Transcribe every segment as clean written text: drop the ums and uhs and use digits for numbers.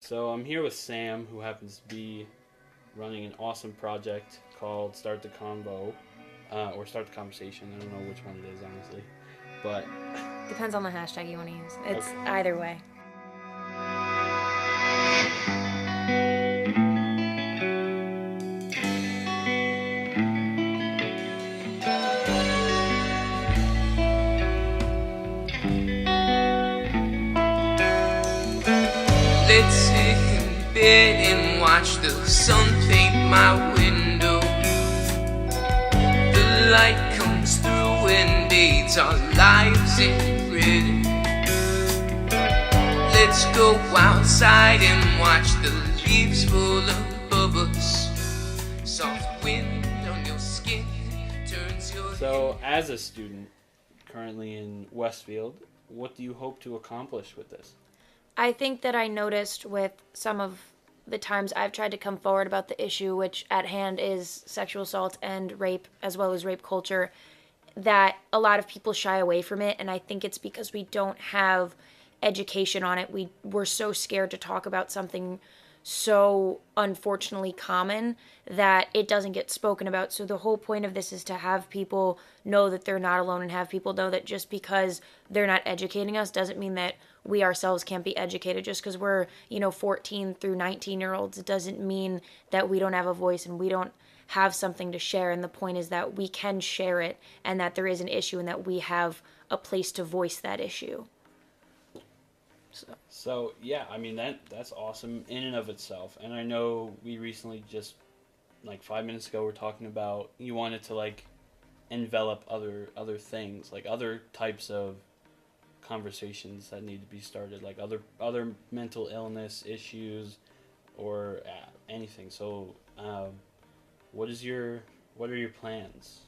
So I'm here with Sam, who happens to be running an awesome project called Start the Convo, or Start the Conversation. I don't know which one it is, honestly. But, Depends on the hashtag you want to use. It's okay. either way. Let's sit in bed and watch the sun paint my window. The light comes through and bathes our lives in red. Let's go outside and watch the leaves fall above us. Soft wind on your skin turns your So, as a student currently in Westfield, what do you hope to accomplish with this? I think that I noticed with some of the times I've tried to come forward about the issue, which at hand is sexual assault and rape, as well as rape culture, that a lot of people shy away from it. And I think it's because we don't have education on it. We're so scared to talk about something so unfortunately common that it doesn't get spoken about. So the whole point of this is to have people know that they're not alone and have people know that just because they're not educating us doesn't mean that we ourselves can't be educated. Just because we're, 14 through 19-year-olds, it doesn't mean that we don't have a voice and we don't have something to share. And the point is that we can share it and that there is an issue and that we have a place to voice that issue. So yeah, I mean that's awesome in and of itself. And I know we recently just like 5 minutes ago we're talking about you wanted to like envelop other things, like other types of conversations that need to be started, like other mental illness issues or anything. So, what is your what are your plans?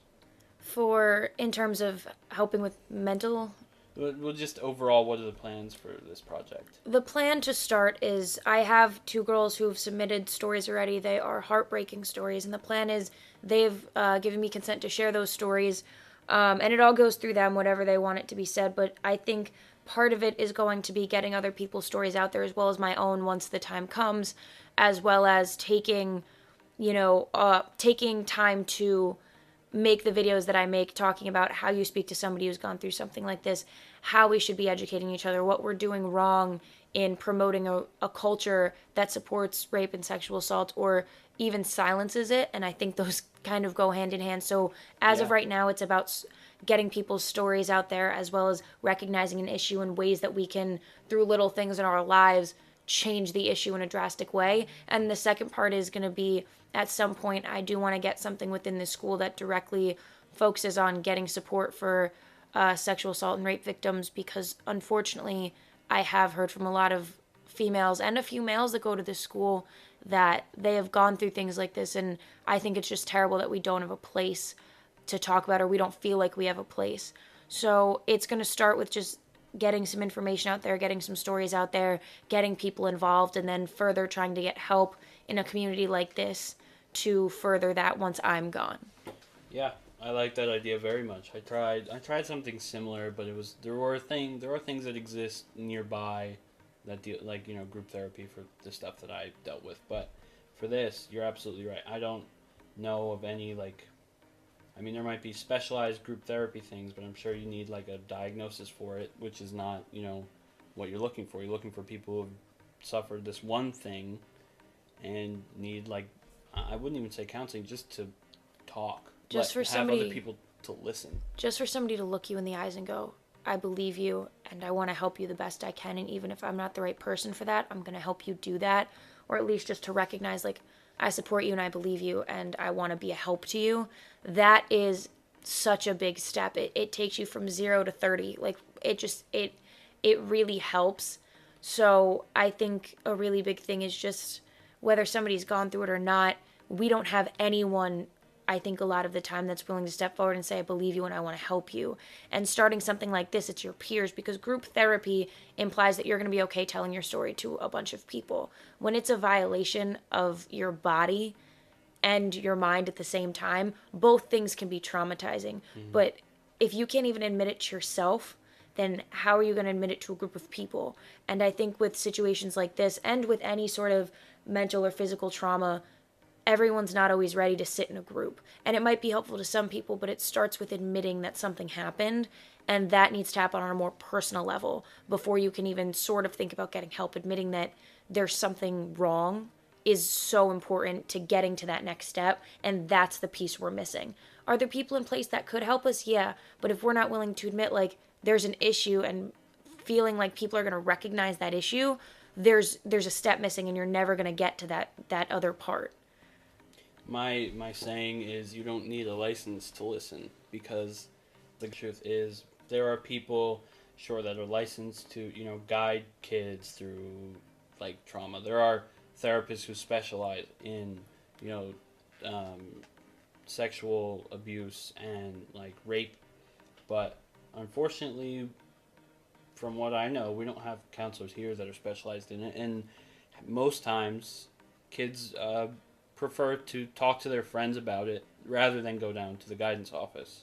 For in terms of helping with mental, Well, just overall, what are the plans for this project? the plan to start is I have two girls who've submitted stories already. They are heartbreaking stories, and the plan is they've given me consent to share those stories, and it all goes through them, whatever they want it to be said. But I think part of it is going to be getting other people's stories out there as well as my own once the time comes, as well as taking time to make the videos that I make talking about how you speak to somebody who's gone through something like this, how we should be educating each other, what we're doing wrong in promoting a culture that supports rape and sexual assault or even silences it. And I think those kind of go hand in hand. So as of Yeah, right now, it's about getting people's stories out there as well as recognizing an issue in ways that we can, through little things in our lives, change the issue in a drastic way. And the second part is going to be at some point, I do want to get something within the school that directly focuses on getting support for sexual assault and rape victims because unfortunately, I have heard from a lot of females and a few males that go to this school that they have gone through things like this. And I think it's just terrible that we don't have a place to talk about or we don't feel like we have a place. So it's going to start with just getting some information out there, getting some stories out there, getting people involved, and then further trying to get help in a community like this to further that once I'm gone. yeah, I like that idea very much. I tried something similar, but it was there are things that exist nearby that deal like group therapy for the stuff that I dealt with. But for this, you're absolutely right. I don't know of any like I mean, there might be specialized group therapy things, but I'm sure you need like a diagnosis for it, which is not, what you're looking for. You're looking for people who have suffered this one thing and need like I wouldn't even say counseling, just to talk, Just for have other somebody people to listen. just for somebody to look you in the eyes and go, I believe you and I want to help you the best I can. And even if I'm not the right person for that, I'm going to help you do that. Or at least just to recognize, like, I support you and I believe you and I want to be a help to you. That is such a big step. It takes you from 0 to 30. Like, it really helps. So I think a really big thing is just whether somebody's gone through it or not, we don't have anyone, I think, a lot of the time that's willing to step forward and say, I believe you and I want to help you. And starting something like this, it's your peers because group therapy implies that you're going to be okay telling your story to a bunch of people. When it's a violation of your body and your mind at the same time, both things can be traumatizing. Mm-hmm. But if you can't even admit it to yourself, then how are you going to admit it to a group of people? And I think with situations like this, and with any sort of mental or physical trauma, everyone's not always ready to sit in a group. And it might be helpful to some people, but it starts with admitting that something happened, and that needs to happen on a more personal level before you can even sort of think about getting help. Admitting that there's something wrong is so important to getting to that next step, and that's the piece we're missing. Are there people in place that could help us? Yeah, but if we're not willing to admit, like, there's an issue and feeling like people are going to recognize that issue, there's a step missing, and you're never going to get to that other part. My saying is you don't need a license to listen, because the truth is there are people, sure, that are licensed to, guide kids through, like, trauma. There are therapists who specialize in, sexual abuse and, like, rape, but unfortunately, from what I know, we don't have counselors here that are specialized in it, and most times kids prefer to talk to their friends about it rather than go down to the guidance office.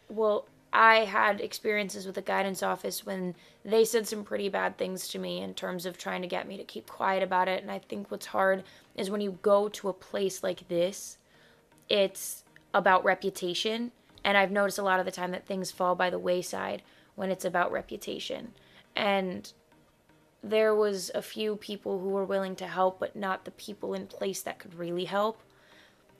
Well, I had experiences with the guidance office when they said some pretty bad things to me in terms of trying to get me to keep quiet about it. And I think what's hard is when you go to a place like this, it's about reputation. And I've noticed a lot of the time that things fall by the wayside when it's about reputation. And there was a few people who were willing to help, but not the people in place that could really help.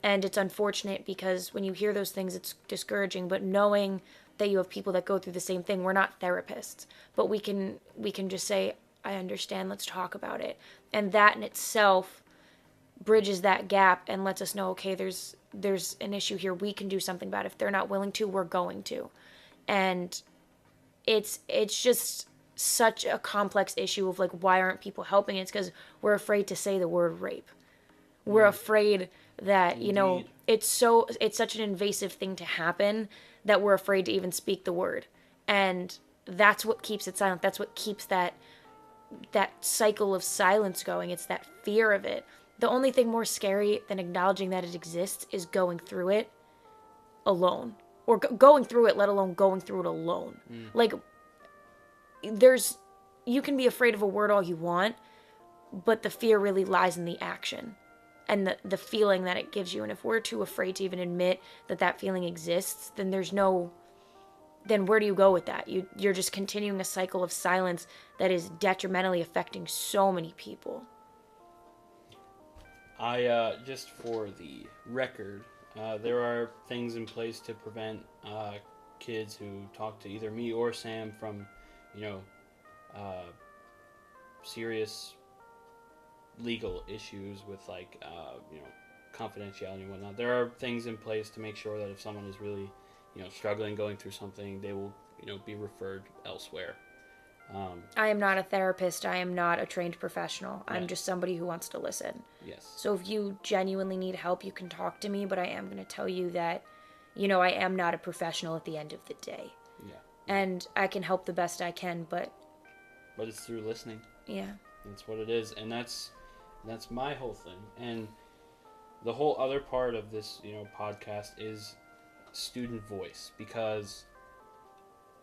And it's unfortunate because when you hear those things, it's discouraging. But knowing that you have people that go through the same thing, we're not therapists, but we can just say, I understand, let's talk about it. And that in itself bridges that gap and lets us know, okay, there's an issue here. We can do something about it. If they're not willing to, we're going to. And it's just such a complex issue of, like, why aren't people helping? It's because we're afraid to say the word rape. We're afraid that, it's such an invasive thing to happen that we're afraid to even speak the word. And that's what keeps it silent. That's what keeps that cycle of silence going. It's that fear of it. The only thing more scary than acknowledging that it exists is going through it alone. Or going through it, let alone going through it alone. Like, you can be afraid of a word all you want, but the fear really lies in the action and the feeling that it gives you. And if we're too afraid to even admit that feeling exists, then then where do you go with that? You're just continuing a cycle of silence that is detrimentally affecting so many people. Just for the record, there are things in place to prevent kids who talk to either me or Sam from, serious legal issues with, like, confidentiality and whatnot. There are things in place to make sure that if someone is really, struggling, going through something, they will, be referred elsewhere. I am not a therapist. I am not a trained professional. Yeah. I'm just somebody who wants to listen. Yes. So if you genuinely need help, you can talk to me, but I am going to tell you that, I am not a professional at the end of the day. Yeah. And I can help the best I can, but it's through listening. Yeah. That's what it is. And that's my whole thing. And the whole other part of this, podcast is student voice, because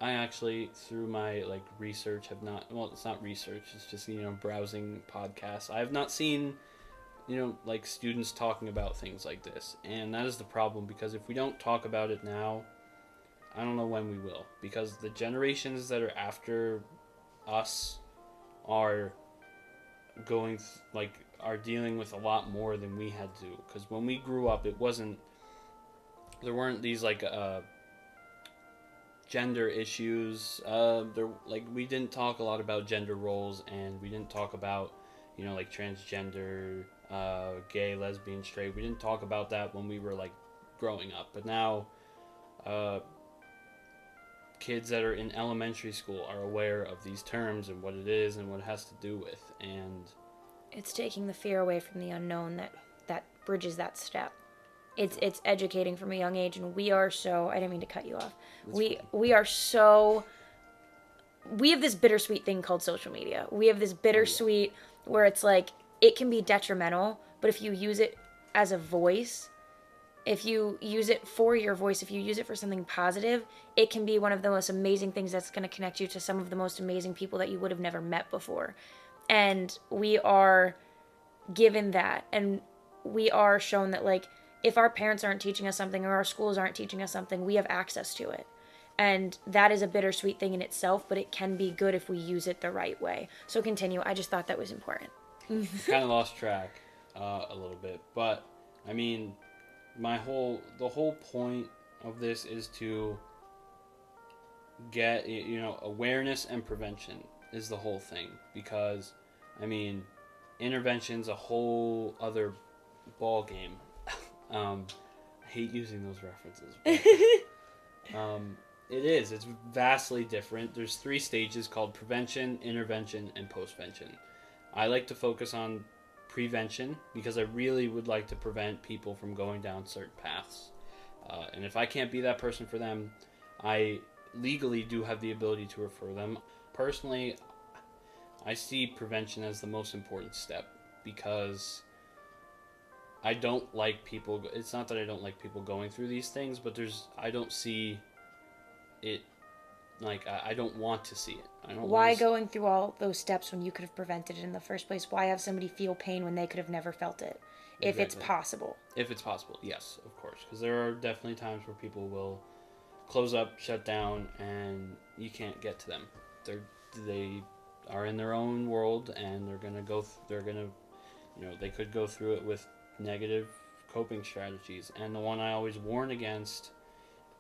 I actually, through my, like, research, have not, well, it's not research, it's just, browsing podcasts. I have not seen, like, students talking about things like this. And that is the problem, because if we don't talk about it now, I don't know when we will. Because the generations that are after us are are dealing with a lot more than we had to. Because when we grew up, there weren't these, like, gender issues. We didn't talk a lot about gender roles, and we didn't talk about, like, transgender, gay, lesbian, straight. We didn't talk about that when we were, like, growing up. But now, kids that are in elementary school are aware of these terms and what it is and what it has to do with, and it's taking the fear away from the unknown that bridges that step. It's educating from a young age, and we are so, I didn't mean to cut you off. We have this bittersweet thing called social media. We have this bittersweet where it's like, it can be detrimental, but if you use it as a voice, if you use it for your voice, if you use it for something positive, it can be one of the most amazing things that's going to connect you to some of the most amazing people that you would have never met before. And we are given that, and we are shown that, like, if our parents aren't teaching us something or our schools aren't teaching us something, we have access to it. And that is a bittersweet thing in itself, but it can be good if we use it the right way. So continue. I just thought that was important. Kind of lost track a little bit, but I mean, the whole point of this is to get, awareness and prevention is the whole thing, because I mean, intervention's a whole other ball game. I hate using those references, but, it's vastly different. There's 3 stages called prevention, intervention, and postvention. I like to focus on prevention because I really would like to prevent people from going down certain paths. And if I can't be that person for them, I legally do have the ability to refer them. Personally, I see prevention as the most important step, because I don't like people. It's not that I don't like people going through these things, but I don't see it. Like, I don't want to see it. I don't. Why going through all those steps when you could have prevented it in the first place? Why have somebody feel pain when they could have never felt it? If it's possible. If it's possible, yes, of course. Because there are definitely times where people will close up, shut down, and you can't get to them. They are in their own world, and they could go through it with negative coping strategies. And the one I always warn against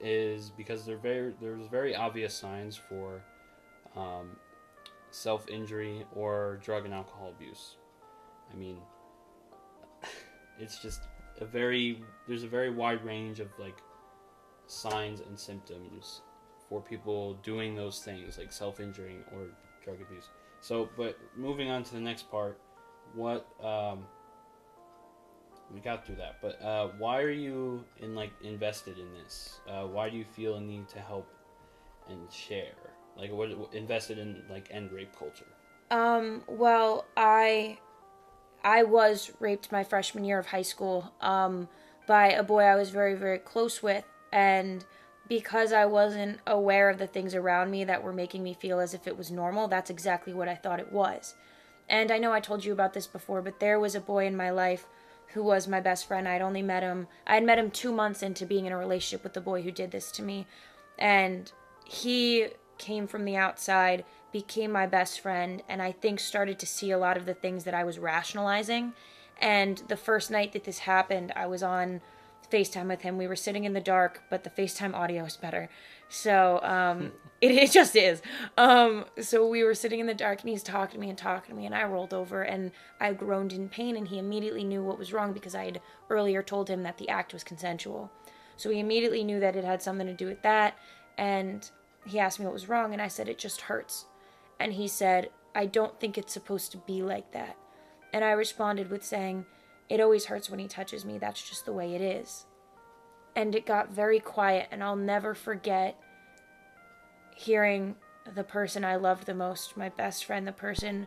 is, because there's very obvious signs for self-injury or drug and alcohol abuse. I mean, it's just there's a very wide range of, like, signs and symptoms for people doing those things, like self-injuring or drug abuse. So, but moving on to the next part, we got through that, but why are you invested in this? Why do you feel a need to help and share? Like, what invested in, like, end rape culture? Well, I was raped my freshman year of high school by a boy I was very, very close with, and because I wasn't aware of the things around me that were making me feel as if it was normal, that's exactly what I thought it was. And I know I told you about this before, but there was a boy in my life who was my best friend. I had met him 2 months into being in a relationship with the boy who did this to me. And he came from the outside, became my best friend, and I think started to see a lot of the things that I was rationalizing. And the first night that this happened, I was on FaceTime with him. We were sitting in the dark, but the FaceTime audio is better. So it just is. So we were sitting in the dark, and he's talking to me, and I rolled over and I groaned in pain, and he immediately knew what was wrong because I had earlier told him that the act was consensual. So he immediately knew that it had something to do with that, and he asked me what was wrong, and I said, it just hurts. And he said, I don't think it's supposed to be like that. And I responded with saying, it always hurts when he touches me. That's just the way it is. And it got very quiet, and I'll never forget hearing the person I loved the most, my best friend, the person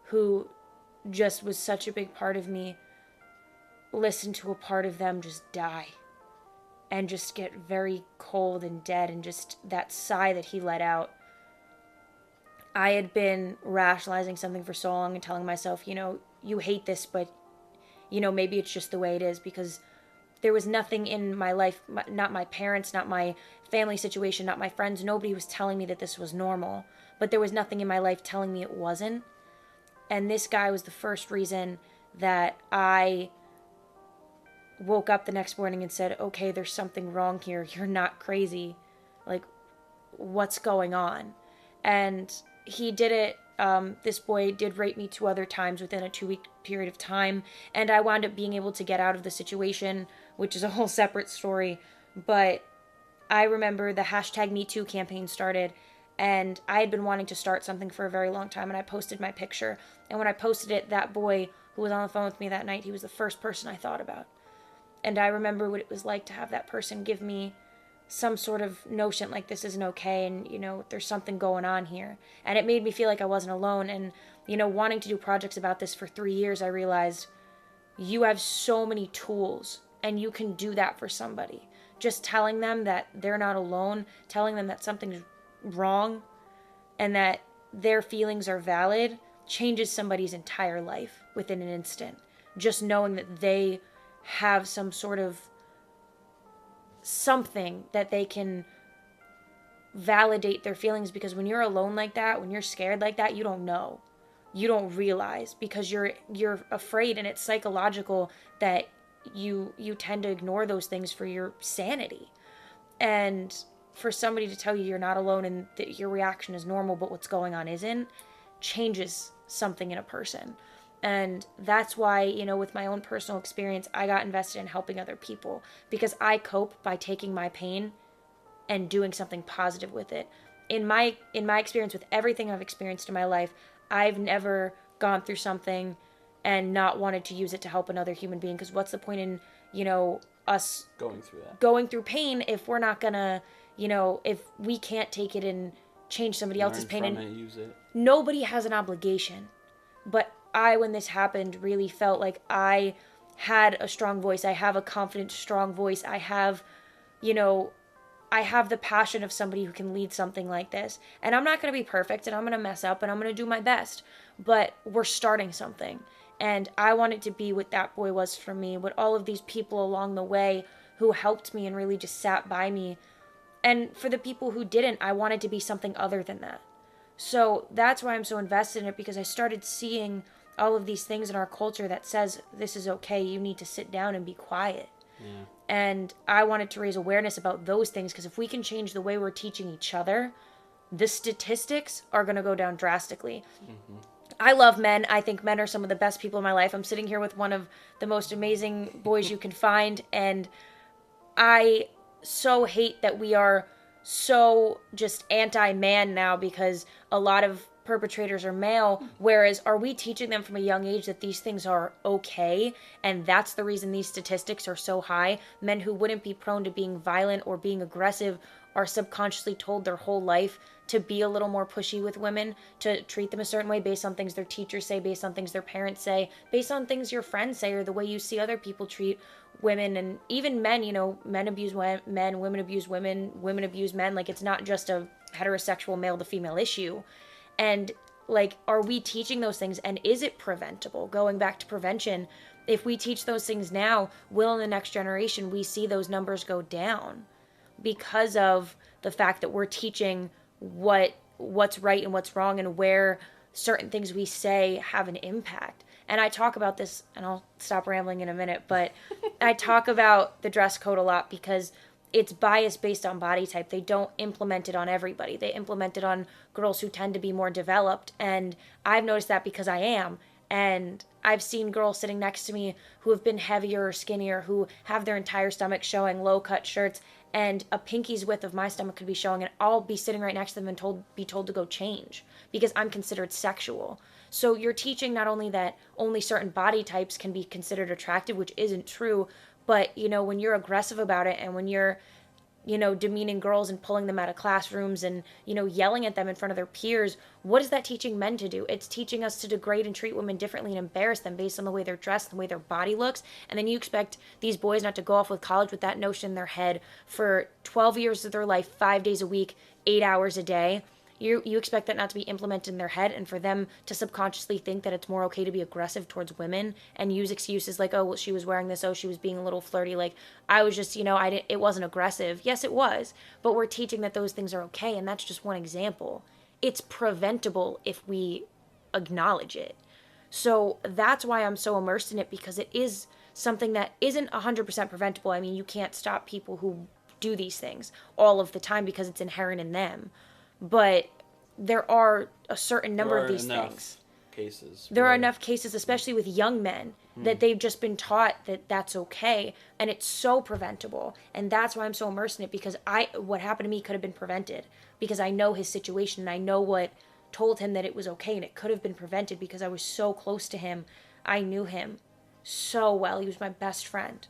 who just was such a big part of me, listen to a part of them just die and just get very cold and dead, and just that sigh that he let out. I had been rationalizing something for so long and telling myself, you hate this, but maybe it's just the way it is, because there was nothing in my life, not my parents, not my family situation, not my friends, nobody was telling me that this was normal, but there was nothing in my life telling me it wasn't. And this guy was the first reason that I woke up the next morning and said, okay, there's something wrong here. You're not crazy. Like, what's going on? And he did it. This boy did rape me 2 other times within a 2-week period of time, and I wound up being able to get out of the situation, which is a whole separate story. But I remember the #MeToo campaign started, and I had been wanting to start something for a very long time, and I posted my picture. And when I posted it, that boy who was on the phone with me that night, he was the first person I thought about. And I remember what it was like to have that person give me some sort of notion like this isn't okay, and there's something going on here. And it made me feel like I wasn't alone. And wanting to do projects about this for 3 years, I realized you have so many tools And you can do that for somebody. Just telling them that they're not alone, telling them that something's wrong and that their feelings are valid changes somebody's entire life within an instant. Just knowing that they have some sort of something that they can validate their feelings, because when you're alone like that, when you're scared like that, you don't know. You don't realize because you're afraid, and it's psychological that you tend to ignore those things for your sanity. And for somebody to tell you you're not alone and that your reaction is normal but what's going on isn't, changes something in a person. And that's why, you know, with my own personal experience, I got invested in helping other people, because I cope by taking my pain and doing something positive with it. In my experience with everything I've experienced in my life, I've never gone through something and not wanted to use it to help another human being, because what's the point in, you know, us going through pain if we're not gonna, you know, if we can't take it and change somebody else's pain, and use it. Nobody has an obligation. But I, when this happened, really felt like I had a strong voice. I have a confident, strong voice. I have, you know, I have the passion of somebody who can lead something like this. And I'm not going to be perfect, and I'm going to mess up, and I'm going to do my best. But we're starting something. And I wanted to be what that boy was for me, what all of these people along the way who helped me and really just sat by me. And for the people who didn't, I wanted to be something other than that. So that's why I'm so invested in it, because I started seeing all of these things in our culture that says, this is okay, you need to sit down and be quiet. Yeah. And I wanted to raise awareness about those things, because if we can change the way we're teaching each other, the statistics are going to go down drastically. Mm-hmm. I love men. I think men are some of the best people in my life. I'm sitting here with one of the most amazing boys you can find, and I so hate that we are so just anti-man now, because a lot of perpetrators are male, whereas are we teaching them from a young age that these things are okay, and that's the reason these statistics are so high? Men who wouldn't be prone to being violent or being aggressive are subconsciously told their whole life to be a little more pushy with women, to treat them a certain way based on things their teachers say, based on things their parents say, based on things your friends say, or the way you see other people treat women. And even men, you know, men abuse men, women abuse women, women abuse men. Like, it's not just a heterosexual male to female issue. And like, are we teaching those things, and is it preventable? Going back to prevention, if we teach those things now, will in the next generation we see those numbers go down, because of the fact that we're teaching what's right and what's wrong, and where certain things we say have an impact. And I talk about this, and I'll stop rambling in a minute, but I talk about the dress code a lot because it's biased based on body type. They don't implement it on everybody. They implement it on girls who tend to be more developed. And I've noticed that because I am. And I've seen girls sitting next to me who have been heavier or skinnier, who have their entire stomach showing, low-cut shirts, and a pinky's width of my stomach could be showing, and I'll be sitting right next to them and be told to go change because I'm considered sexual. So you're teaching not only that only certain body types can be considered attractive, which isn't true, but, you know, when you're aggressive about it, and when you're, you know, demeaning girls and pulling them out of classrooms and, you know, yelling at them in front of their peers, what is that teaching men to do? It's teaching us to degrade and treat women differently and embarrass them based on the way they're dressed, the way their body looks. And then you expect these boys not to go off with college with that notion in their head for 12 years of their life, 5 days a week, 8 hours a day. You expect that not to be implemented in their head, and for them to subconsciously think that it's more okay to be aggressive towards women and use excuses like, oh, well, she was wearing this, oh, she was being a little flirty, like, I was just, you know, it wasn't aggressive. Yes, it was, but we're teaching that those things are okay, and that's just one example. It's preventable if we acknowledge it. So that's why I'm so immersed in it, because it is something that isn't 100% preventable. I mean, you can't stop people who do these things all of the time because it's inherent in them. But there are a certain number of these things. There are enough cases, especially with young men, that they've just been taught that that's okay, and it's so preventable. And that's why I'm so immersed in it, because what happened to me could have been prevented, because I know his situation, and I know what told him that it was okay, and it could have been prevented because I was so close to him. I knew him so well. He was my best friend.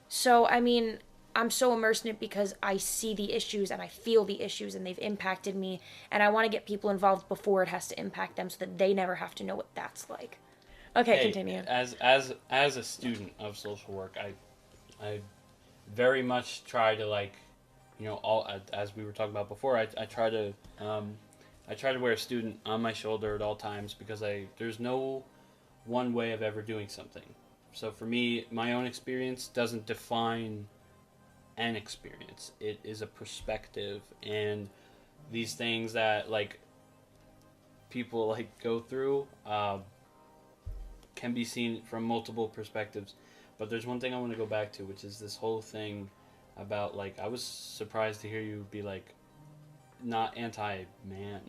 So, I mean, I'm so immersed in it because I see the issues and I feel the issues, and they've impacted me, and I want to get people involved before it has to impact them so that they never have to know what that's like. Okay, continue. As a student of social work, I very much try to like, all as we were talking about before. I try to wear a student on my shoulder at all times because there's no one way of ever doing something. So for me, my own experience doesn't define an experience. It is a perspective, and these things that like people like go through can be seen from multiple perspectives. But there's one thing I want to go back to, which is this whole thing about like, I was surprised to hear you be like not anti-man.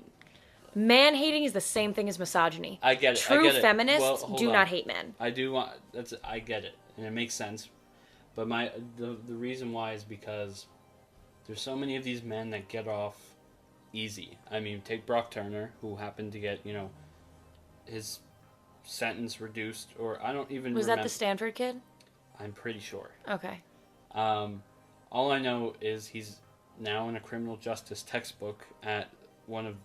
Man hating is the same thing as misogyny. I get it. True I get it. feminists Well, do on. not hate men. I do want I get it, and it makes sense. But the reason why is because there's so many of these men that get off easy. I mean, take Brock Turner, who happened to get his sentence reduced, or I don't even Was remember. that the Stanford kid? I'm pretty sure. Okay. All I know is he's now in a criminal justice textbook at one of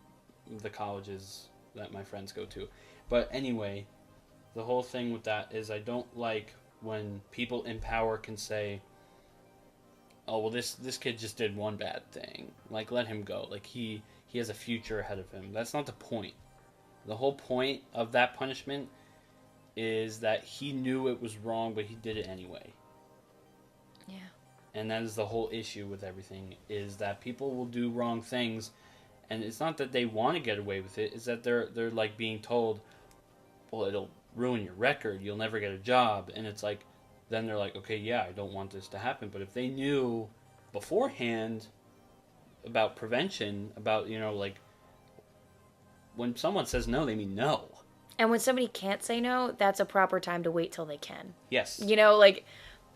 the colleges that my friends go to. But anyway, the whole thing with that is I don't like when people in power can say, oh, well, this kid just did one bad thing. Like, let him go. Like, he has a future ahead of him. That's not the point. The whole point of that punishment is that he knew it was wrong, but he did it anyway. Yeah. And that is the whole issue with everything, is that people will do wrong things, and it's not that they want to get away with it, it's that they're like being told, well, it'll ruin your record, you'll never get a job, and it's like, then they're like, okay, yeah, I don't want this to happen. But if they knew beforehand about prevention, about, like, when someone says no, they mean no. And when somebody can't say no, that's a proper time to wait till they can. Yes.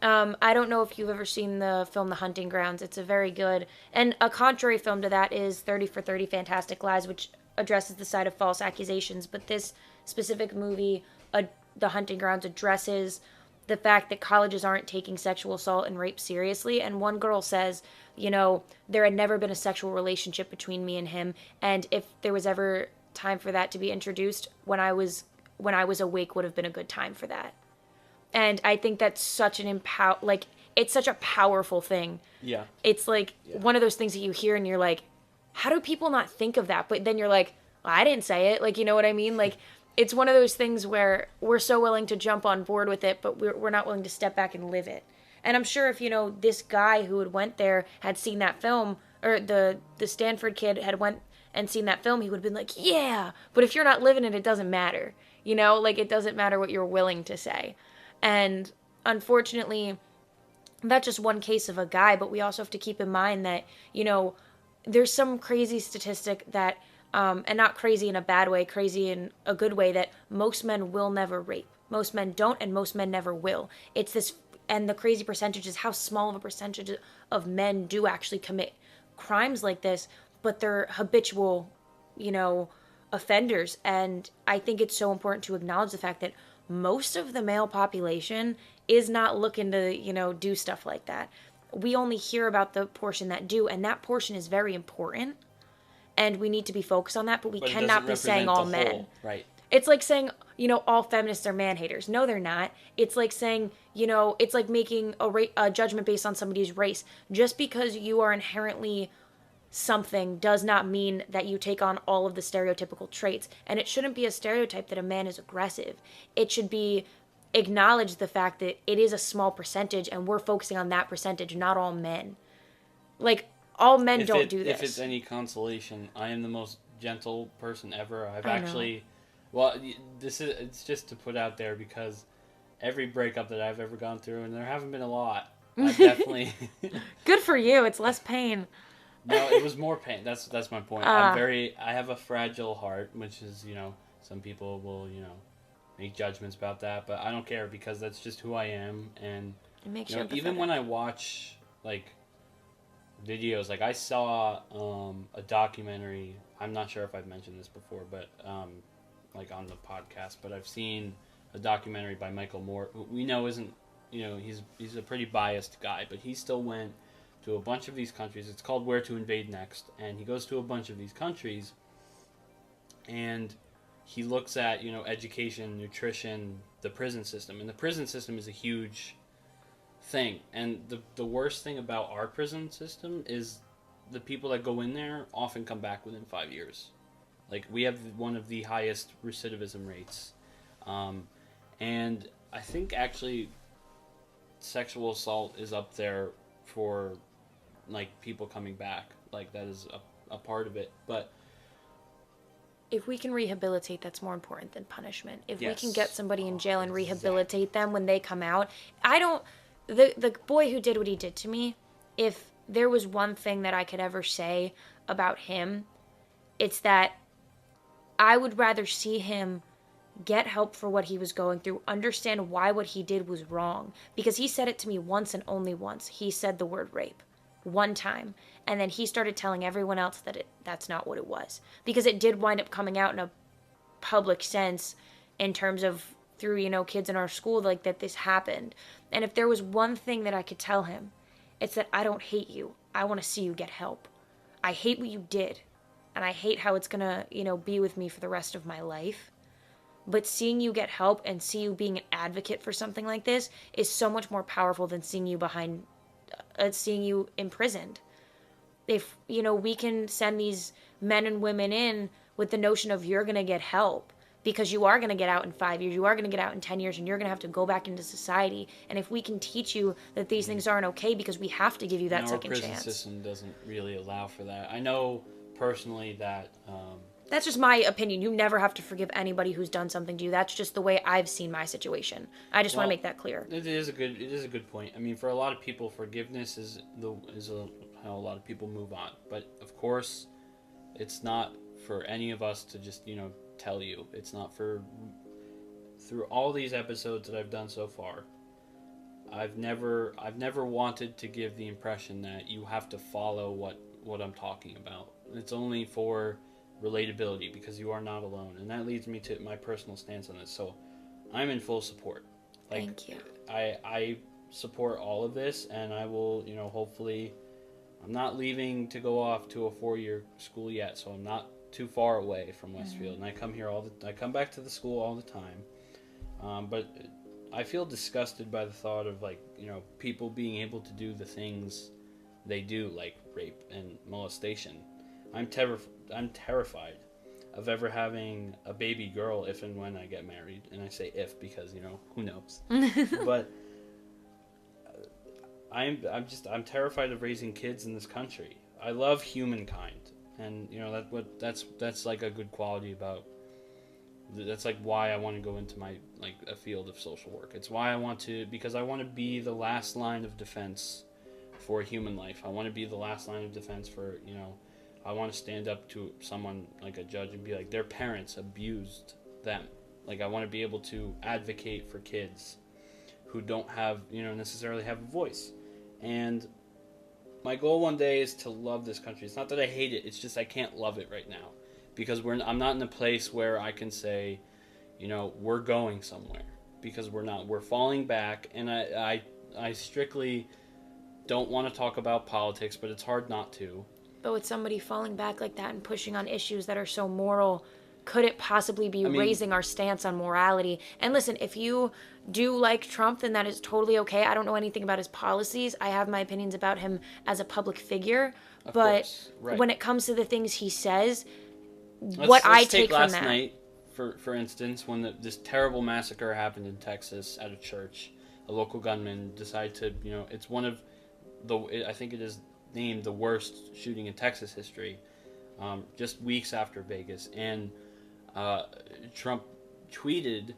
I don't know if you've ever seen the film The Hunting Grounds. It's a very good, and a contrary film to that is 30 for 30 Fantastic Lies, which addresses the side of false accusations. But this specific movie, The Hunting Grounds, addresses the fact that colleges aren't taking sexual assault and rape seriously. And one girl says, there had never been a sexual relationship between me and him, and if there was ever time for that to be introduced, when I was awake would have been a good time for that. And I think that's such it's such a powerful thing. Yeah. It's one of those things that you hear and you're like, how do people not think of that? But then you're like, well, I didn't say it. Like, you know what I mean? Like, it's one of those things where we're so willing to jump on board with it, but we're not willing to step back and live it. And I'm sure if, this guy who had went there had seen that film, or the Stanford kid had went and seen that film, he would have been like, yeah. But if you're not living it, it doesn't matter. It doesn't matter what you're willing to say. And unfortunately, that's just one case of a guy, but we also have to keep in mind that, there's some crazy statistic that, and not crazy in a bad way, crazy in a good way, that most men will never rape. Most men don't, and most men never will. It's this, and the crazy percentage is how small of a percentage of men do actually commit crimes like this, but they're habitual, offenders. And I think it's so important to acknowledge the fact that most of the male population is not looking to, do stuff like that. We only hear about the portion that do, and that portion is very important, and we need to be focused on that, but we cannot be saying all men. Right. It's like saying, all feminists are man haters. No, they're not. It's like saying, it's like making a judgment based on somebody's race. Just because you are inherently something does not mean that you take on all of the stereotypical traits. And it shouldn't be a stereotype that a man is aggressive. It should be acknowledge the fact that it is a small percentage, and we're focusing on that percentage, not all men. Like, all men don't do this. If it's any consolation, I am the most gentle person ever. It's just to put out there, because every breakup that I've ever gone through, and there haven't been a lot, I've definitely... Good for you. It's less pain. No, it was more pain. That's my point. I have a fragile heart, which is, some people will, make judgments about that, but I don't care, because that's just who I am. And It makes you even empathetic. when I watch videos, I saw a documentary. I'm not sure if I've mentioned this before, but on the podcast, but I've seen a documentary by Michael Moore, who we know isn't, he's a pretty biased guy, but he still went to a bunch of these countries. It's called Where to Invade Next, and he goes to a bunch of these countries, and he looks at, education, nutrition, the prison system. And the prison system is a huge thing. And the worst thing about our prison system is the people that go in there often come back within 5 years. Like, we have one of the highest recidivism rates. And I think actually sexual assault is up there for, like, people coming back. Like, that is a part of it. But if we can rehabilitate, that's more important than punishment. If we Yes. can get somebody in jail and rehabilitate them when they come out, the boy who did what he did to me, if there was one thing that I could ever say about him, it's that I would rather see him get help for what he was going through, understand why what he did was wrong. Because he said it to me once and only once. He said the word rape. One time, and then he started telling everyone else that that's not what it was, because it did wind up coming out in a public sense in terms of through kids in our school, like, that this happened. And if there was one thing that I could tell him, it's that I don't hate you. I want to see you get help. I hate what you did, and I hate how it's gonna be with me for the rest of my life. But seeing you get help and see you being an advocate for something like this is so much more powerful than seeing you imprisoned. If we can send these men and women in with the notion of you're going to get help because you are going to get out in 5 years, you are going to get out in 10 years, and you're going to have to go back into society. And if we can teach you that these things aren't okay because we have to give you that second chance. Our prison system doesn't really allow for that. I know personally that that's just my opinion. You never have to forgive anybody who's done something to you. That's just the way I've seen my situation. I just want to make that clear. It is a good point. I mean, for a lot of people, forgiveness is how a lot of people move on. But of course, it's not for any of us to just tell you. It's not for. Through all these episodes that I've done so far, I've never wanted to give the impression that you have to follow what I'm talking about. It's only for relatability, because you are not alone, and that leads me to my personal stance on this. So I'm in full support. Thank you. I support all of this, and I will hopefully, I'm not leaving to go off to a 4-year school yet, so I'm not too far away from Westfield, and I come back to the school all the time, but I feel disgusted by the thought of people being able to do the things they do, like rape and molestation. I'm terrified of ever having a baby girl if and when I get married. And I say if because, who knows. But I'm terrified of raising kids in this country. I love humankind. And, that's like a good quality about, that's like why I want to go into a field of social work. It's why because I want to be the last line of defense for human life. I want to be the last line of defense for, I want to stand up to someone like a judge and be like, their parents abused them. Like, I want to be able to advocate for kids who don't have, necessarily have a voice. And my goal one day is to love this country. It's not that I hate it. It's just I can't love it right now. Because I'm not in a place where I can say, we're going somewhere. Because we're not. We're falling back. And I strictly don't want to talk about politics, but it's hard not to. But with somebody falling back like that and pushing on issues that are so moral, could it possibly be raising our stance on morality? And listen, if you do like Trump, then that is totally okay. I don't know anything about his policies. I have my opinions about him as a public figure. Of course, right. When it comes to the things he says, let's take from that. Last night, for instance, when this terrible massacre happened in Texas at a church, a local gunman decided to, it's one of I think it is named the worst shooting in Texas history, just weeks after Vegas. And Trump tweeted,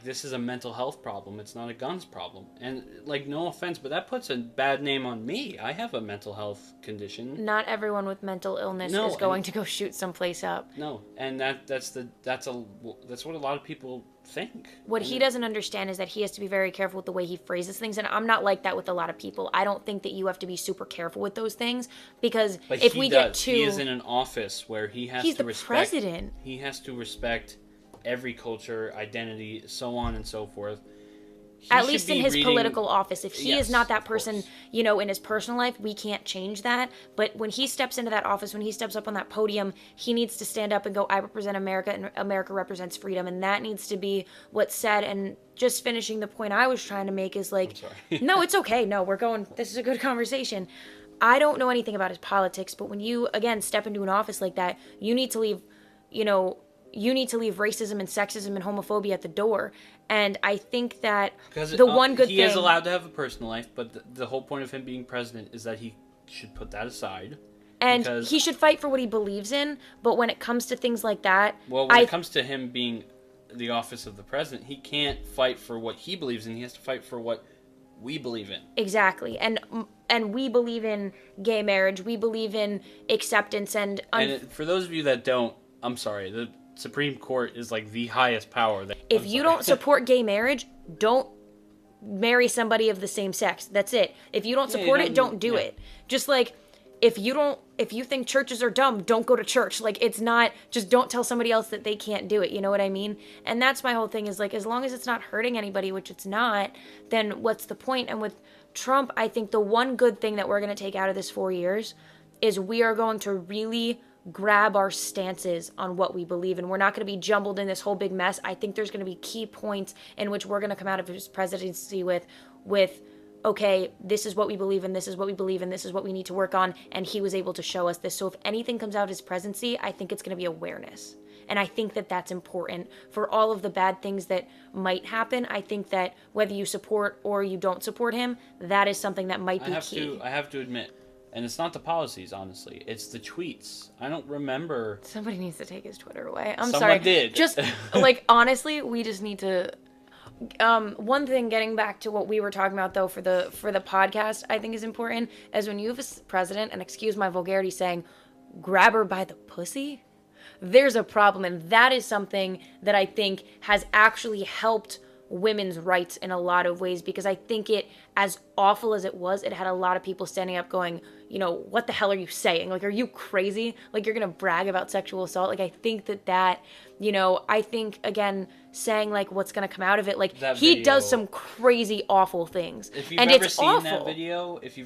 this is a mental health problem. It's not a guns problem. And, no offense, but that puts a bad name on me. I have a mental health condition. Not everyone with mental illness is going to go shoot someplace up. No, and that's what a lot of people think. What he doesn't understand is that he has to be very careful with the way he phrases things, and I'm not like that with a lot of people. I don't think that you have to be super careful with those things, because if we get too... He is in an office where he has to respect... He's the president. He has to respect every culture, identity, so on and so forth. at should least in be his reading- political office. If he is Yes, not that of person, course. you know, in his personal life, we can't change that. But when he steps into that office, when he steps up on that podium, he needs to stand up and go, I represent America and America represents freedom. And that needs to be what's said. And just finishing the point I was trying to make is like, sorry. no, it's okay. No, we're going, this is a good conversation. I don't know anything about his politics, but when you, again, step into an office like that, you need to leave, you know, you need to leave racism and sexism and homophobia at the door. And I think that Because the one good he thing... is allowed to have a personal life, but the whole point of him being president is that he should put that aside. And because- he should fight for what he believes in, but when it comes to things like that... Well, when it comes to him being the office of the president, he can't fight for what he believes in. He has to fight for what we believe in. Exactly. And we believe in gay marriage. We believe in acceptance and... For those of you that don't, I'm sorry, the Supreme Court is like the highest power. If you don't support gay marriage, don't marry somebody of the same sex. That's it. If you don't support it, don't do it. Just like if you think churches are dumb, don't go to church. Like it's not, just don't tell somebody else that they can't do it. You know what I mean? And that's my whole thing is like, as long as it's not hurting anybody, which it's not, then what's the point? And with Trump, I think the one good thing that we're going to take out of this 4 years is we are going to really grab our stances on what we believe in. We're not going to be jumbled in this whole big mess. I think there's going to be key points in which we're going to come out of his presidency with okay, this is what we believe in, this is what we believe in, this is what we need to work on, and he was able to show us this. So if anything comes out of his presidency, I think it's going to be awareness. And I think that that's important for all of the bad things that might happen. I think that whether you support or you don't support him, that is something that might be key. I have to admit, and it's not the policies, honestly. It's the tweets. I don't remember. Somebody needs to take his Twitter away. I'm Someone sorry. did. Just like honestly, we just need to. One thing, getting back to what we were talking about though for the podcast, I think is important is when you have a president, and excuse my vulgarity, saying, "Grab her by the pussy." There's a problem, and that is something that I think has actually helped women's rights in a lot of ways, because I think it, as awful as it was, it had a lot of people standing up going, you know, what the hell are you saying? Like, are you crazy? Like, you're gonna brag about sexual assault? Like, I think that, you know, I think, again, saying, like, what's gonna come out of it, like, he does some crazy, awful things. If you've and ever it's seen awful. that video, if you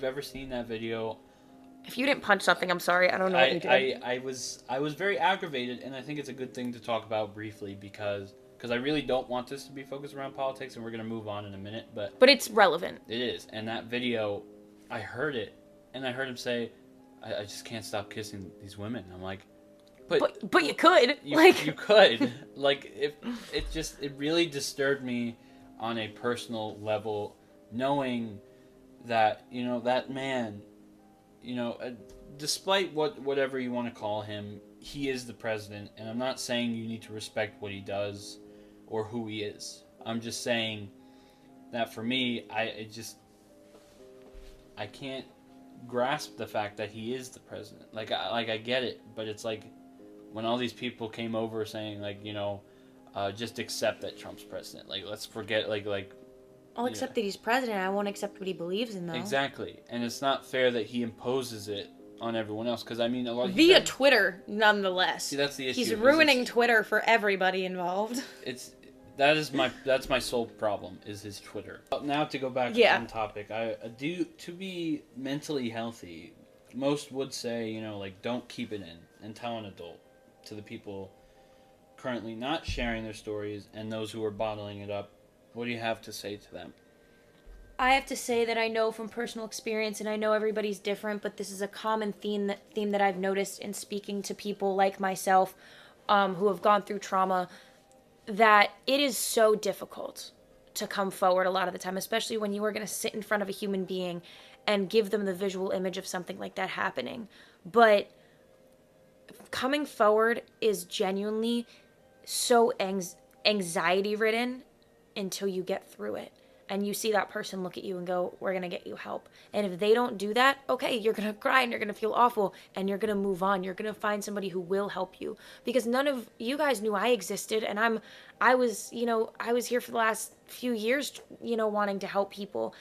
didn't punch something, I'm sorry, I don't know what you did. I was very aggravated, and I think it's a good thing to talk about briefly because I really don't want this to be focused around politics, and we're going to move on in a minute, but it's relevant. It is, and that video, I heard it, and I heard him say, I just can't stop kissing these women. I'm like, but you could. You could. Like, it really disturbed me on a personal level, knowing that, you know, that man, you know, despite whatever you want to call him, he is the president, and I'm not saying you need to respect what he does or who he is. I'm just saying that for me, I can't grasp the fact that he is the president. I get it, but it's like when all these people came over saying, like, you know, just accept that Trump's president. Like, let's forget, I'll accept that he's president. I won't accept what he believes in, though. Exactly. And it's not fair that he imposes it on everyone else, because I mean, a lot of via Twitter, nonetheless. See, that's the issue. He's ruining Twitter for everybody involved. That's my sole problem is his Twitter. Now to go back on topic, to be mentally healthy, most would say, you know, like, don't keep it in and tell an adult. To the people currently not sharing their stories and those who are bottling it up, what do you have to say to them? I have to say that I know from personal experience, and I know everybody's different, but this is a common theme that I've noticed in speaking to people like myself who have gone through trauma, that it is so difficult to come forward a lot of the time, especially when you are going to sit in front of a human being and give them the visual image of something like that happening. But coming forward is genuinely so anxiety-ridden until you get through it. And you see that person look at you and go, we're going to get you help. And if they don't do that, okay, you're going to cry and you're going to feel awful and you're going to move on. You're going to find somebody who will help you. Because none of you guys knew I existed. And I was here for the last few years, you know, wanting to help people.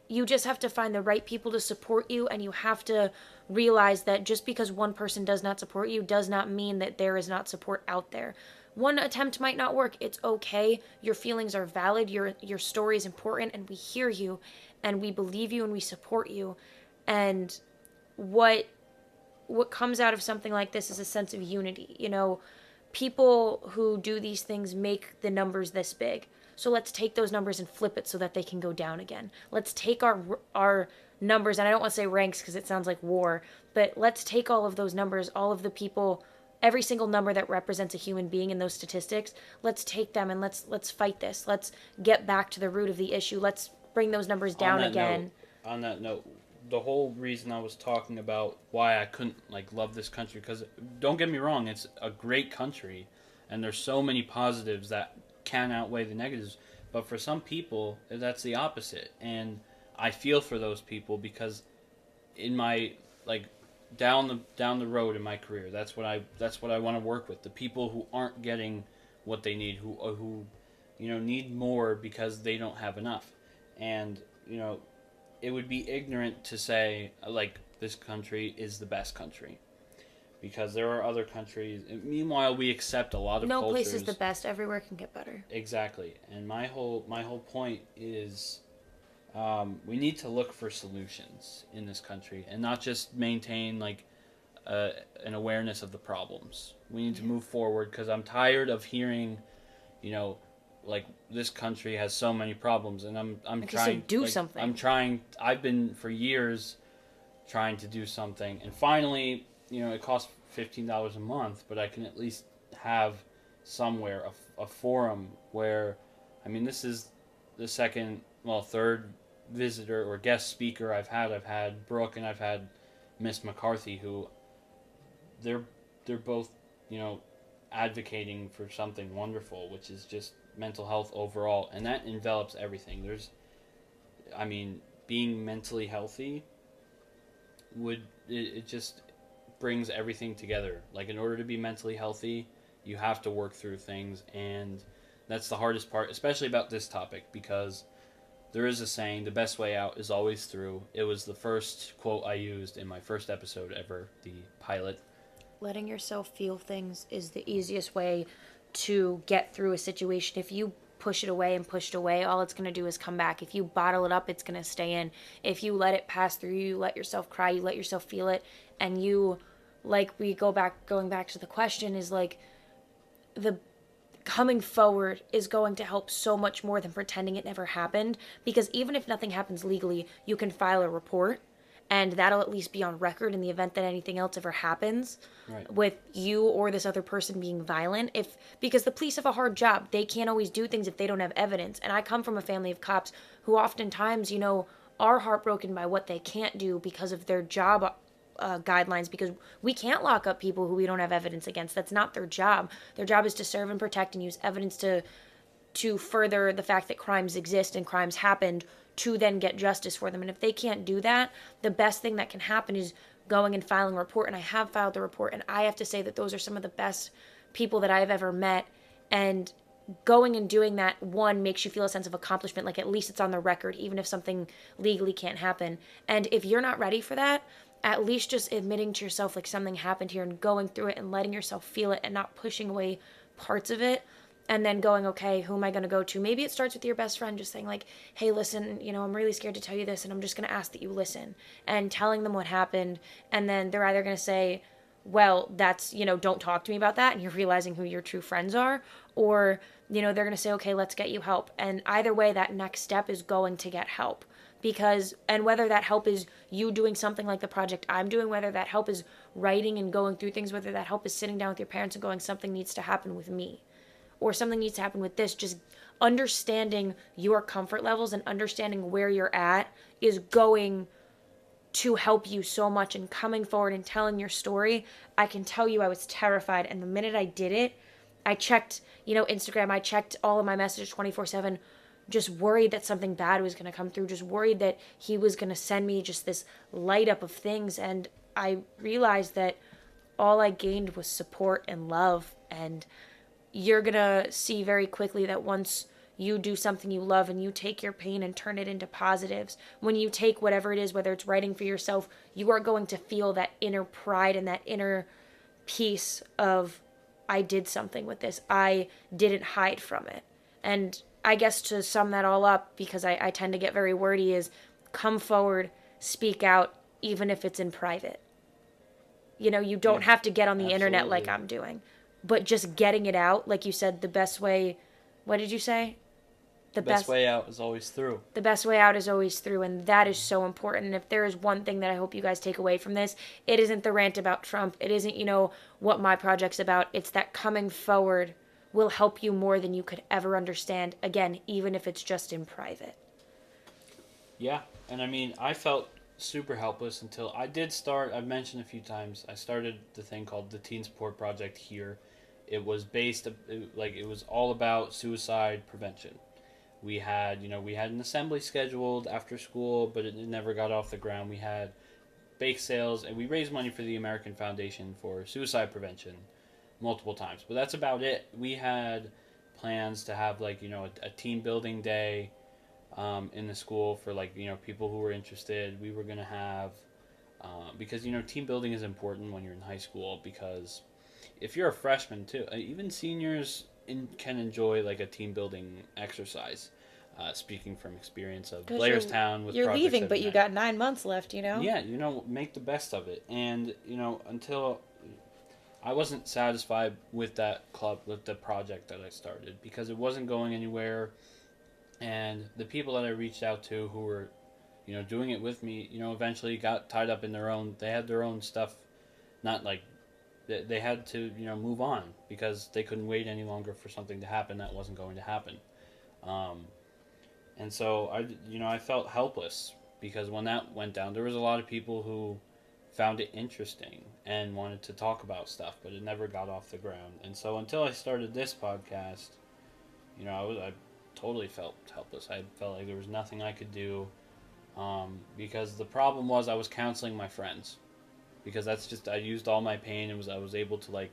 You just have to find the right people to support you. And you have to realize that just because one person does not support you does not mean that there is not support out there. one attempt might not work. It's okay. Your feelings are valid. Your story is important, and we hear you, and we believe you, and we support you. And what comes out of something like this is a sense of unity. You know, people who do these things make the numbers this big. So let's take those numbers and flip it so that they can go down again. Let's take our numbers, and I don't want to say ranks because it sounds like war, but let's take all of those numbers, all of the people, every single number that represents a human being in those statistics. Let's take them and let's fight this. Let's get back to the root of the issue. Let's bring those numbers down again. On that note, the whole reason I was talking about why I couldn't love this country, because don't get me wrong, it's a great country, and there's so many positives that can outweigh the negatives. But for some people, that's the opposite, and I feel for those people because in my down the road in my career, that's what I want to work with. The people who aren't getting what they need, who need more because they don't have enough, and it would be ignorant to say this country is the best country, because there are other countries. Meanwhile, we accept a lot of no cultures. place is the best. Everywhere can get better. Exactly. And my whole point is we need to look for solutions in this country and not just maintain an awareness of the problems. We need to move forward, because I'm tired of hearing, this country has so many problems, and I'm trying to do something. I've been for years trying to do something, and finally, it costs $15 a month, but I can at least have somewhere a forum where, this is the third visitor or guest speaker I've had Brooke, and I've had Miss McCarthy, who they're both advocating for something wonderful, which is just mental health overall, and that envelops everything. Being mentally healthy it just brings everything together. In order to be mentally healthy, you have to work through things, and that's the hardest part, especially about this topic, because there is a saying, the best way out is always through. It was the first quote I used in my first episode ever, the pilot. Letting yourself feel things is the easiest way to get through a situation. If you push it away and push it away, all it's going to do is come back. If you bottle it up, it's going to stay in. If you let it pass through you, let yourself cry, you let yourself feel it, and you, going back to the question, is the coming forward is going to help so much more than pretending it never happened, because even if nothing happens legally, you can file a report, and that'll at least be on record in the event that anything else ever happens. Right. With you or this other person being violent. Because the police have a hard job. They can't always do things if they don't have evidence. And I come from a family of cops who oftentimes, are heartbroken by what they can't do because of their job guidelines, because we can't lock up people who we don't have evidence against. That's not their job. Their job is to serve and protect and use evidence to further the fact that crimes exist and crimes happened, to then get justice for them. And if they can't do that, the best thing that can happen is going and filing a report. And I have filed the report, and I have to say that those are some of the best people that I've ever met. And going and doing that, one, makes you feel a sense of accomplishment, at least it's on the record, even if something legally can't happen. And if you're not ready for that, at least just admitting to yourself something happened here and going through it and letting yourself feel it and not pushing away parts of it. And then going, okay, who am I going to go to? Maybe it starts with your best friend, just saying hey, listen, I'm really scared to tell you this, and I'm just going to ask that you listen, and telling them what happened. And then they're either going to say, well, that's, don't talk to me about that, and you're realizing who your true friends are, or, they're going to say, okay, let's get you help. And either way, that next step is going to get help. And whether that help is you doing something like the project I'm doing, whether that help is writing and going through things, whether that help is sitting down with your parents and going, something needs to happen with me, or something needs to happen with this, just understanding your comfort levels and understanding where you're at is going to help you so much. And coming forward and telling your story, I can tell you I was terrified. And the minute I did it, I checked, Instagram, I checked all of my messages 24/7, just worried that something bad was going to come through, just worried that he was going to send me just this light up of things. And I realized that all I gained was support and love. And you're going to see very quickly that once you do something you love and you take your pain and turn it into positives, when you take whatever it is, whether it's writing for yourself, you are going to feel that inner pride and that inner peace of I did something with this. I didn't hide from it. And I guess to sum that all up, because I tend to get very wordy, is come forward, speak out, even if it's in private. You know, you don't Yeah, have to get on the internet like absolutely. I'm doing. But just getting it out, like you said, the best way, what did you say? The Best way out is always through. the best way out is always through, and that is so important. And if there is one thing that I hope you guys take away from this, it isn't the rant about Trump. It isn't, what my project's about. It's that coming forward will help you more than you could ever understand. Again, even if it's just in private. Yeah, and I mean, I felt super helpless until I did start. I've mentioned a few times. I started the thing called the Teen Support Project here. It was it was all about suicide prevention. We had an assembly scheduled after school, but it never got off the ground. We had bake sales, and we raised money for the American Foundation for suicide prevention multiple times. But that's about it. We had plans to have a team building day in the school for people who were interested. We were gonna have because team building is important when you're in high school, because if you're a freshman too, even seniors can enjoy like a team building exercise. Speaking from experience of 'Cause Blairstown with you're Project leaving, but you 79. got 9 months left, you know? Yeah, make the best of it. And, until I wasn't satisfied with that club, with the project that I started, because it wasn't going anywhere. And the people that I reached out to who were, doing it with me, eventually got tied up in they had their own stuff, not like, they had to, move on because they couldn't wait any longer for something to happen that wasn't going to happen. Um, and so I felt helpless because when that went down, there was a lot of people who found it interesting and wanted to talk about stuff, but it never got off the ground. And so until I started this podcast, I totally felt helpless. I felt like there was nothing I could do, because the problem was I was counseling my friends, because that's just I used all my pain and I was able to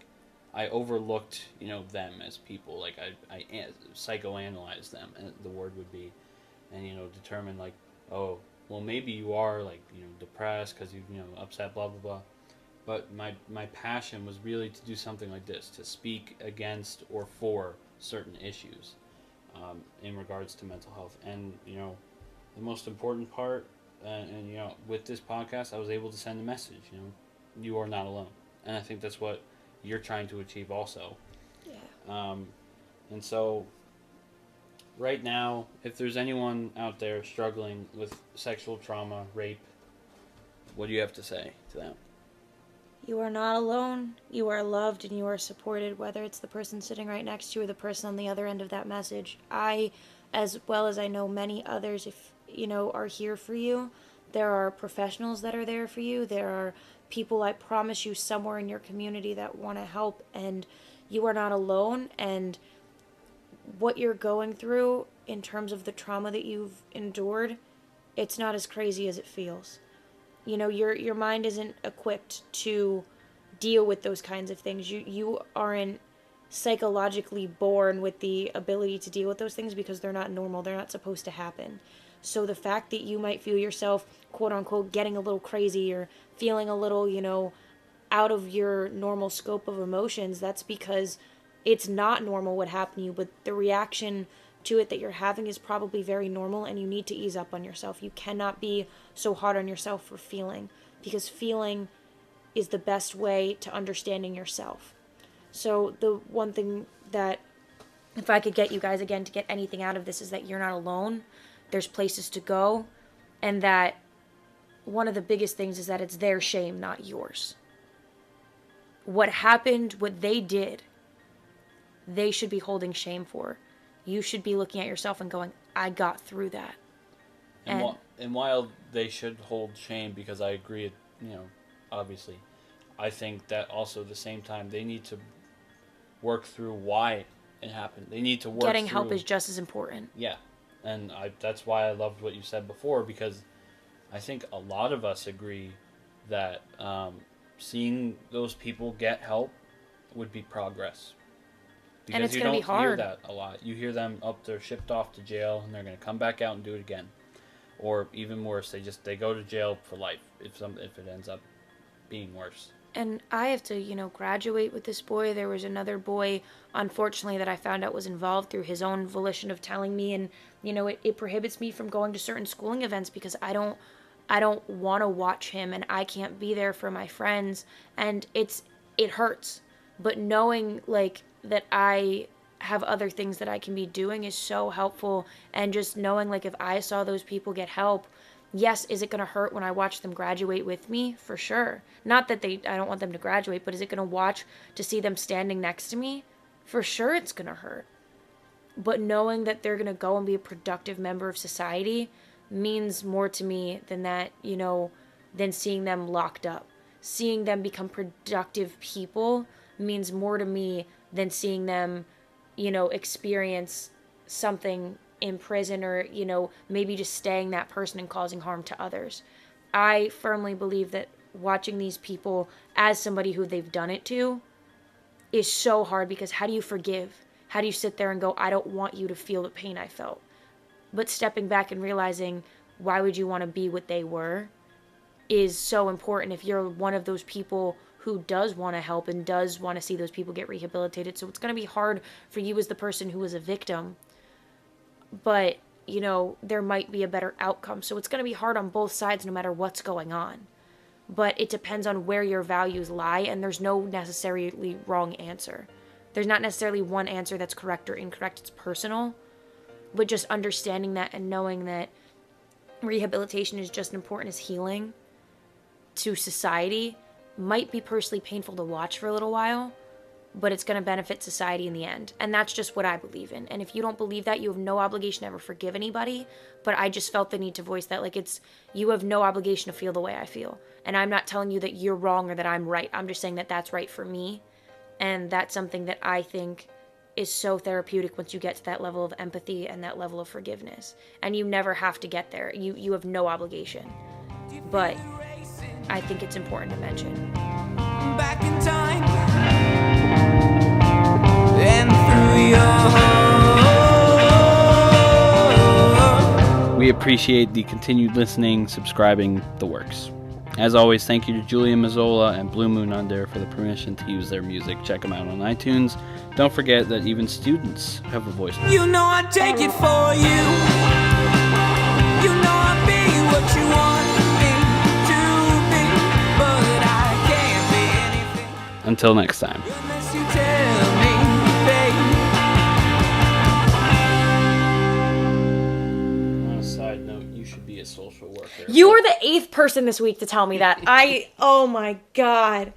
I overlooked them as people, I psychoanalyzed them, and the word would be, and determine oh, well, maybe you are depressed because you upset, blah blah blah. But my passion was really to do something like this, to speak against or for certain issues, in regards to mental health. And the most important part, and with this podcast, I was able to send a message. You are not alone, and I think that's what you're trying to achieve also. Yeah. And so right now, if there's anyone out there struggling with sexual trauma, rape, what do you have to say to them? You are not alone. You are loved and you are supported, whether it's the person sitting right next to you or the person on the other end of that message. I, as well as I know many others, if are here for you. There are professionals that are there for you. There are people, I promise you, somewhere in your community that want to help, and you are not alone. And what you're going through in terms of the trauma that you've endured, it's not as crazy as it feels. Your mind isn't equipped to deal with those kinds of things. You aren't psychologically born with the ability to deal with those things because they're not normal. They're not supposed to happen. So the fact that you might feel yourself, quote unquote, getting a little crazy or feeling a little, out of your normal scope of emotions, that's because it's not normal what happened to you, but the reaction to it that you're having is probably very normal, and you need to ease up on yourself. You cannot be so hard on yourself for feeling, because feeling is the best way to understanding yourself. So the one thing that, if I could get you guys again to get anything out of this, is that you're not alone. There's places to go, and that one of the biggest things is that it's their shame, not yours. What happened, what they did, they should be holding shame for. You should be looking at yourself and going, I got through that. And while they should hold shame, because I agree, obviously, I think that also at the same time they need to work through why it happened. They need to work Getting through, help is just as important. yeah, and that's why I loved what you said before, because I think a lot of us agree that seeing those people get help would be progress. Because And it's you going to don't be hard. hear that a lot. You hear them they're shipped off to jail and they're going to come back out and do it again, or even worse, they go to jail for life if it ends up being worse. And I have to, graduate with this boy. There was another boy, unfortunately, that I found out was involved through his own volition of telling me. And, it prohibits me from going to certain schooling events because I don't want to watch him and I can't be there for my friends. And it hurts. But knowing, that I have other things that I can be doing is so helpful. And just knowing, if I saw those people get help, yes, is it going to hurt when I watch them graduate with me? For sure. Not that I don't want them to graduate, but is it going to see them standing next to me? For sure it's going to hurt. But knowing that they're going to go and be a productive member of society means more to me than that, than seeing them locked up. Seeing them become productive people means more to me than seeing them, experience something in prison or, maybe just staying that person and causing harm to others. I firmly believe that watching these people as somebody who they've done it to is so hard because how do you forgive? How do you sit there and go, I don't want you to feel the pain I felt? But stepping back and realizing why would you want to be what they were is so important if you're one of those people who does want to help and does want to see those people get rehabilitated. So it's going to be hard for you as the person who was a victim. But, there might be a better outcome. So it's going to be hard on both sides no matter what's going on. But it depends on where your values lie, and there's no necessarily wrong answer. There's not necessarily one answer that's correct or incorrect. It's personal. But just understanding that and knowing that rehabilitation is just as important as healing to society might be personally painful to watch for a little while, but it's going to benefit society in the end. And that's just what I believe in. And if you don't believe that, you have no obligation to ever forgive anybody. But I just felt the need to voice that. You have no obligation to feel the way I feel. And I'm not telling you that you're wrong or that I'm right. I'm just saying that that's right for me. And that's something that I think is so therapeutic once you get to that level of empathy and that level of forgiveness. And you never have to get there. You have no obligation. But I think it's important to mention. Back in time and through your heart. We appreciate the continued listening, subscribing, the works. As always, thank you to Julia Mazzola and Blue Moon Under for the permission to use their music. Check them out on iTunes. Don't forget that even students have a voice. You know I take it for you. You know I'll be what you want me to be, but I can't be anything Until next time. unless you tell me, babe. On a side note, you should be a social worker. You were the 8th person this week to tell me that. Oh my God.